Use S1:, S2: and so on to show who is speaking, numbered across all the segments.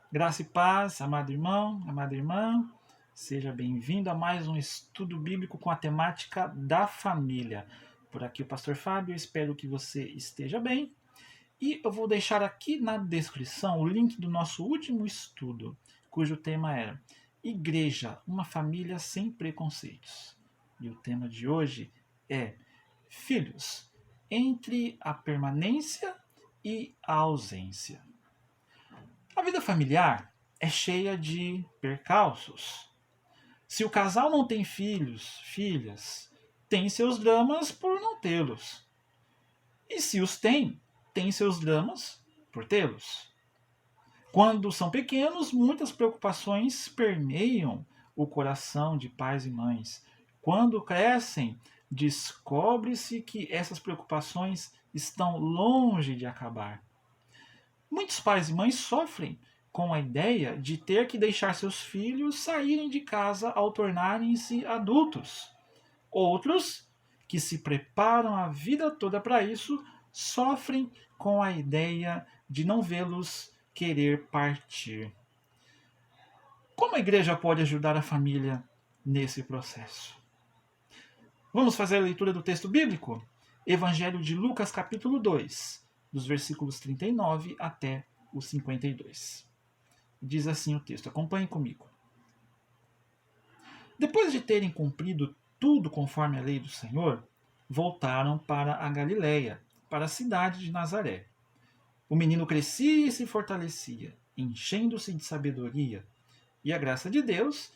S1: Graça e paz, amado irmão, amada irmã, seja bem-vindo a mais um estudo bíblico com a temática da família. Por aqui o pastor Fábio, espero que você esteja bem. E eu vou deixar aqui na descrição o link do nosso último estudo, cujo tema era Igreja, uma família sem preconceitos. E o tema de hoje é Filhos, entre a permanência e a ausência. A vida familiar é cheia de percalços. Se o casal não tem filhos, filhas, tem seus dramas por não tê-los. E se os tem seus dramas por tê-los. Quando são pequenos, muitas preocupações permeiam o coração de pais e mães. Quando crescem, descobre-se que essas preocupações estão longe de acabar. Muitos pais e mães sofrem com a ideia de ter que deixar seus filhos saírem de casa ao tornarem-se adultos. Outros, que se preparam a vida toda para isso, sofrem com a ideia de não vê-los querer partir. Como a igreja pode ajudar a família nesse processo? Vamos fazer a leitura do texto bíblico? Evangelho de Lucas, capítulo 2, dos versículos 39 até o 52. Diz assim o texto, acompanhe comigo. Depois de terem cumprido tudo conforme a lei do Senhor, voltaram para a Galiléia, para a cidade de Nazaré. O menino crescia e se fortalecia, enchendo-se de sabedoria, e a graça de Deus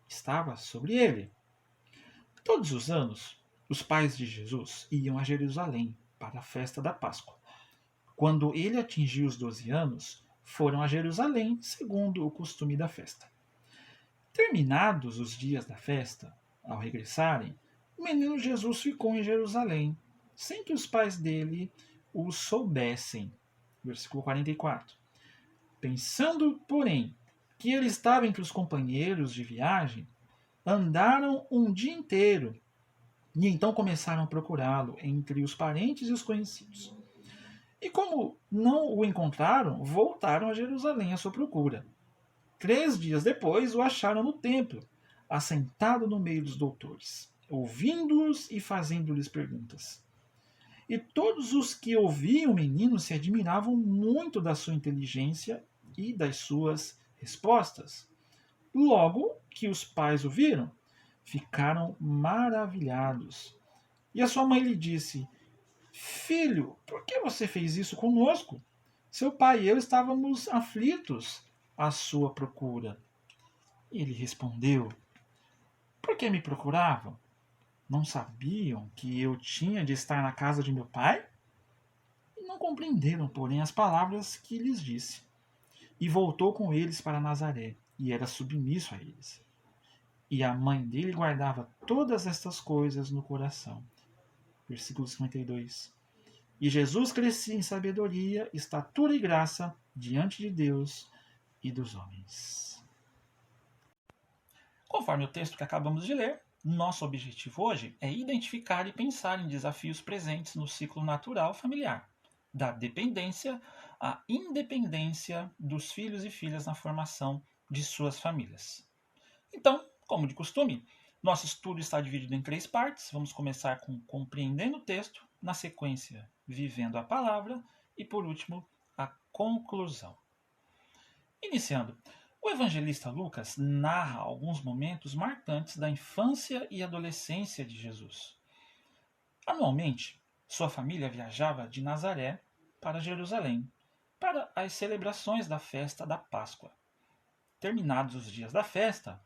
S1: estava sobre ele. Todos os anos, os pais de Jesus iam a Jerusalém para a festa da Páscoa. Quando ele atingiu os 12 anos, foram a Jerusalém, segundo o costume da festa. Terminados os dias da festa, ao regressarem, o menino Jesus ficou em Jerusalém, sem que os pais dele o soubessem. Versículo 44. Pensando, porém, que ele estava entre os companheiros de viagem, andaram um dia inteiro e então começaram a procurá-lo entre os parentes e os conhecidos. E como não o encontraram, voltaram a Jerusalém à sua procura. 3 dias depois o acharam no templo, assentado no meio dos doutores, ouvindo-os e fazendo-lhes perguntas. E todos os que ouviam o menino se admiravam muito da sua inteligência e das suas respostas. Logo que os pais o viram, ficaram maravilhados. E a sua mãe lhe disse: Filho, por que você fez isso conosco? Seu pai e eu estávamos aflitos à sua procura. E ele respondeu: Por que me procuravam? Não sabiam que eu tinha de estar na casa de meu pai? E não compreenderam, porém, as palavras que lhes disse. E voltou com eles para Nazaré, e era submisso a eles. E a mãe dele guardava todas estas coisas no coração. Versículo 52. E Jesus crescia em sabedoria, estatura e graça diante de Deus e dos homens. Conforme o texto que acabamos de ler, nosso objetivo hoje é identificar e pensar em desafios presentes no ciclo natural familiar, da dependência à independência dos filhos e filhas na formação de suas famílias. Então, como de costume, nosso estudo está dividido em 3 partes. Vamos começar com compreendendo o texto, na sequência, vivendo a palavra e, por último, a conclusão. Iniciando, o evangelista Lucas narra alguns momentos marcantes da infância e adolescência de Jesus. Anualmente, sua família viajava de Nazaré para Jerusalém para as celebrações da festa da Páscoa. Terminados os dias da festa,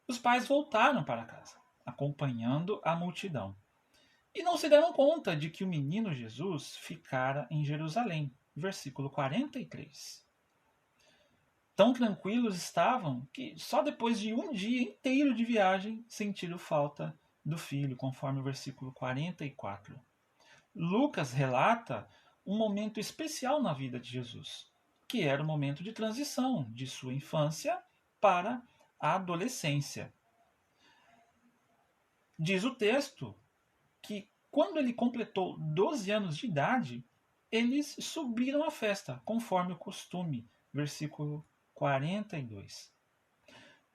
S1: os pais voltaram para casa, acompanhando a multidão. E não se deram conta de que o menino Jesus ficara em Jerusalém. Versículo 43. Tão tranquilos estavam que só depois de um dia inteiro de viagem sentiram falta do filho, conforme o versículo 44. Lucas relata um momento especial na vida de Jesus, que era o momento de transição de sua infância para a adolescência. Diz o texto que quando ele completou 12 anos de idade, eles subiram à festa, conforme o costume. Versículo 42.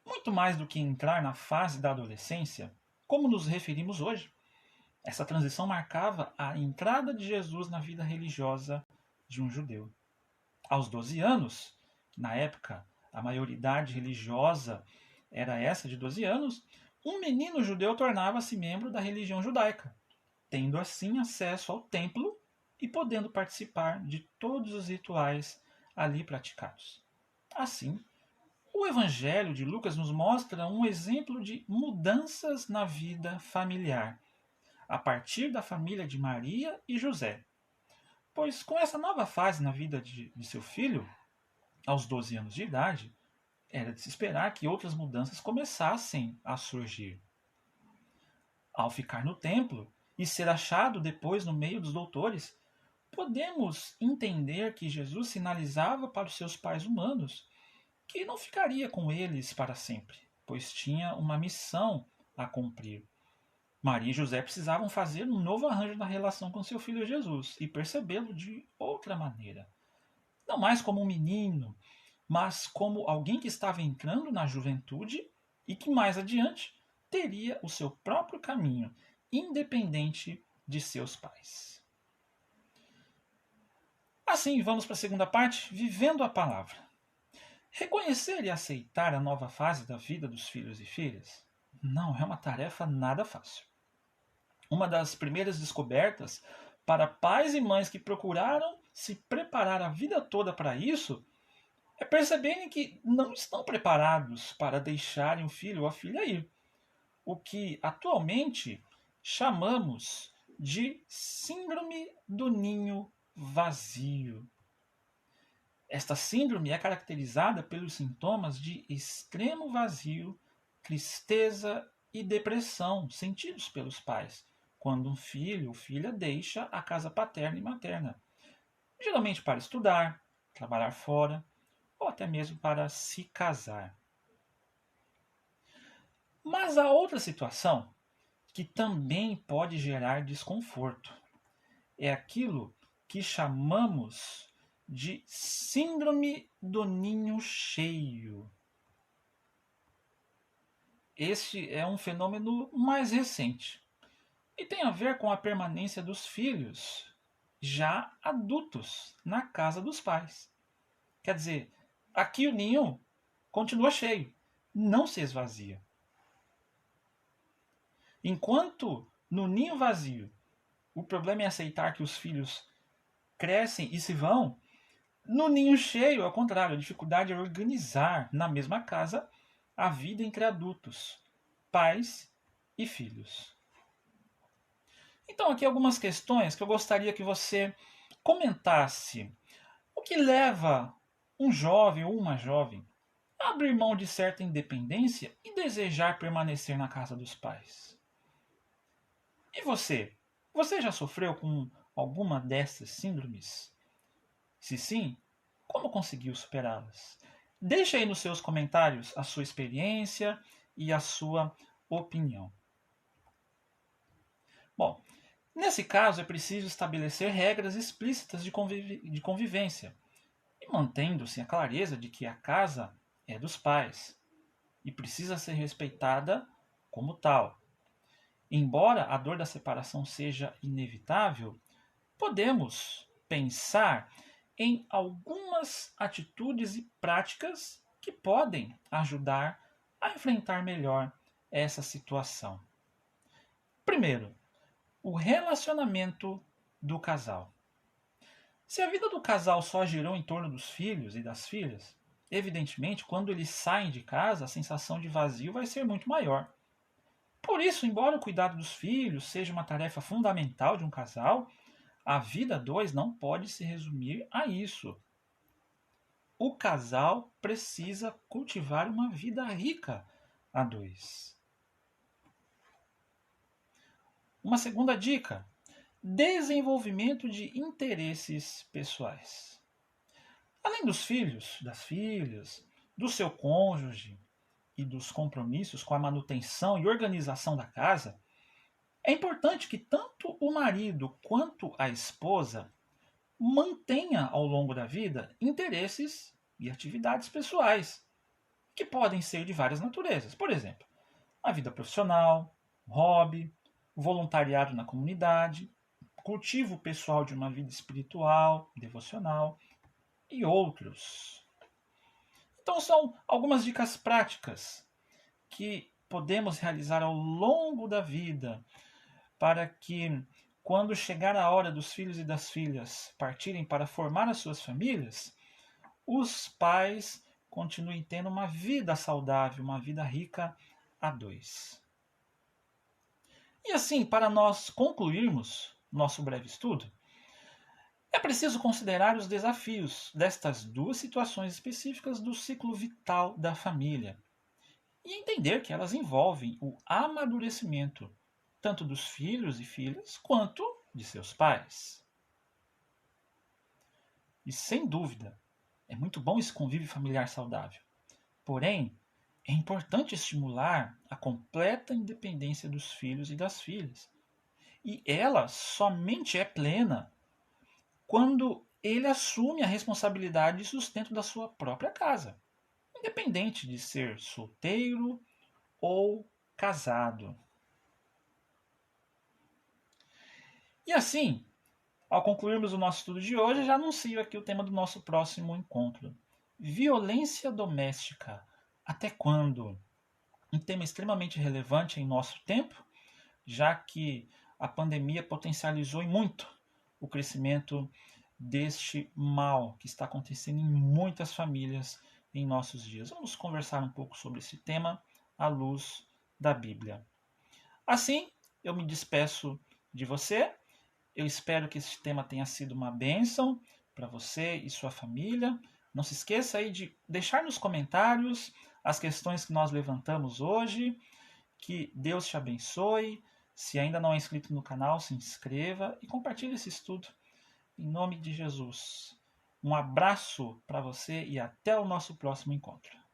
S1: Muito mais do que entrar na fase da adolescência, como nos referimos hoje, essa transição marcava a entrada de Jesus na vida religiosa de um judeu. Aos 12 anos, na época a maioridade religiosa era essa de 12 anos, um menino judeu tornava-se membro da religião judaica, tendo assim acesso ao templo e podendo participar de todos os rituais ali praticados. Assim, o Evangelho de Lucas nos mostra um exemplo de mudanças na vida familiar, a partir da família de Maria e José. Pois com essa nova fase na vida de seu filho, aos 12 anos de idade, era de se esperar que outras mudanças começassem a surgir. Ao ficar no templo e ser achado depois no meio dos doutores, podemos entender que Jesus sinalizava para os seus pais humanos que não ficaria com eles para sempre, pois tinha uma missão a cumprir. Maria e José precisavam fazer um novo arranjo na relação com seu filho Jesus e percebê-lo de outra maneira. Não mais como um menino, mas como alguém que estava entrando na juventude e que mais adiante teria o seu próprio caminho, independente de seus pais. Assim, vamos para a segunda parte, vivendo a palavra. Reconhecer e aceitar a nova fase da vida dos filhos e filhas não é uma tarefa nada fácil. Uma das primeiras descobertas para pais e mães que procuraram se preparar a vida toda para isso é perceberem que não estão preparados para deixarem o filho ou a filha ir. O que atualmente chamamos de síndrome do ninho vazio. Esta síndrome é caracterizada pelos sintomas de extremo vazio, tristeza e depressão sentidos pelos pais quando um filho ou filha deixa a casa paterna e materna, geralmente para estudar, trabalhar fora ou até mesmo para se casar. Mas há outra situação que também pode gerar desconforto. É aquilo que chamamos de síndrome do ninho cheio. Este é um fenômeno mais recente e tem a ver com a permanência dos filhos já adultos na casa dos pais. Quer dizer, aqui o ninho continua cheio, não se esvazia. Enquanto no ninho vazio o problema é aceitar que os filhos crescem e se vão, no ninho cheio, ao contrário, a dificuldade é organizar na mesma casa a vida entre adultos, pais e filhos. Então, aqui algumas questões que eu gostaria que você comentasse. O que leva um jovem ou uma jovem a abrir mão de certa independência e desejar permanecer na casa dos pais? E você? Você já sofreu com alguma dessas síndromes? Se sim, como conseguiu superá-las? Deixe aí nos seus comentários a sua experiência e a sua opinião. Bom, nesse caso é preciso estabelecer regras explícitas de convivência e mantendo-se a clareza de que a casa é dos pais e precisa ser respeitada como tal. Embora a dor da separação seja inevitável, podemos pensar em algumas atitudes e práticas que podem ajudar a enfrentar melhor essa situação. Primeiro, o relacionamento do casal. Se a vida do casal só girou em torno dos filhos e das filhas, evidentemente, quando eles saem de casa, a sensação de vazio vai ser muito maior. Por isso, embora o cuidado dos filhos seja uma tarefa fundamental de um casal, a vida a dois não pode se resumir a isso. O casal precisa cultivar uma vida rica a dois. Uma segunda dica: desenvolvimento de interesses pessoais. Além dos filhos, das filhas, do seu cônjuge e dos compromissos com a manutenção e organização da casa, é importante que tanto o marido quanto a esposa mantenha ao longo da vida interesses e atividades pessoais, que podem ser de várias naturezas. Por exemplo, a vida profissional, hobby, voluntariado na comunidade, cultivo pessoal de uma vida espiritual, devocional e outros. Então, são algumas dicas práticas que podemos realizar ao longo da vida para que, quando chegar a hora dos filhos e das filhas partirem para formar as suas famílias, os pais continuem tendo uma vida saudável, uma vida rica a dois. E assim, para nós concluirmos nosso breve estudo, é preciso considerar os desafios destas duas situações específicas do ciclo vital da família e entender que elas envolvem o amadurecimento tanto dos filhos e filhas quanto de seus pais. E sem dúvida, é muito bom esse convívio familiar saudável. Porém, é importante estimular a completa independência dos filhos e das filhas. E ela somente é plena quando ele assume a responsabilidade e sustento da sua própria casa, independente de ser solteiro ou casado. E assim, ao concluirmos o nosso estudo de hoje, já anuncio aqui o tema do nosso próximo encontro. Violência doméstica. Até quando? Um tema extremamente relevante em nosso tempo, já que a pandemia potencializou em muito o crescimento deste mal que está acontecendo em muitas famílias em nossos dias. Vamos conversar um pouco sobre esse tema à luz da Bíblia. Assim, eu me despeço de você. Eu espero que esse tema tenha sido uma bênção para você e sua família. Não se esqueça aí de deixar nos comentários as questões que nós levantamos hoje. Que Deus te abençoe. Se ainda não é inscrito no canal, se inscreva e compartilhe esse estudo. Em nome de Jesus. Um abraço para você e até o nosso próximo encontro.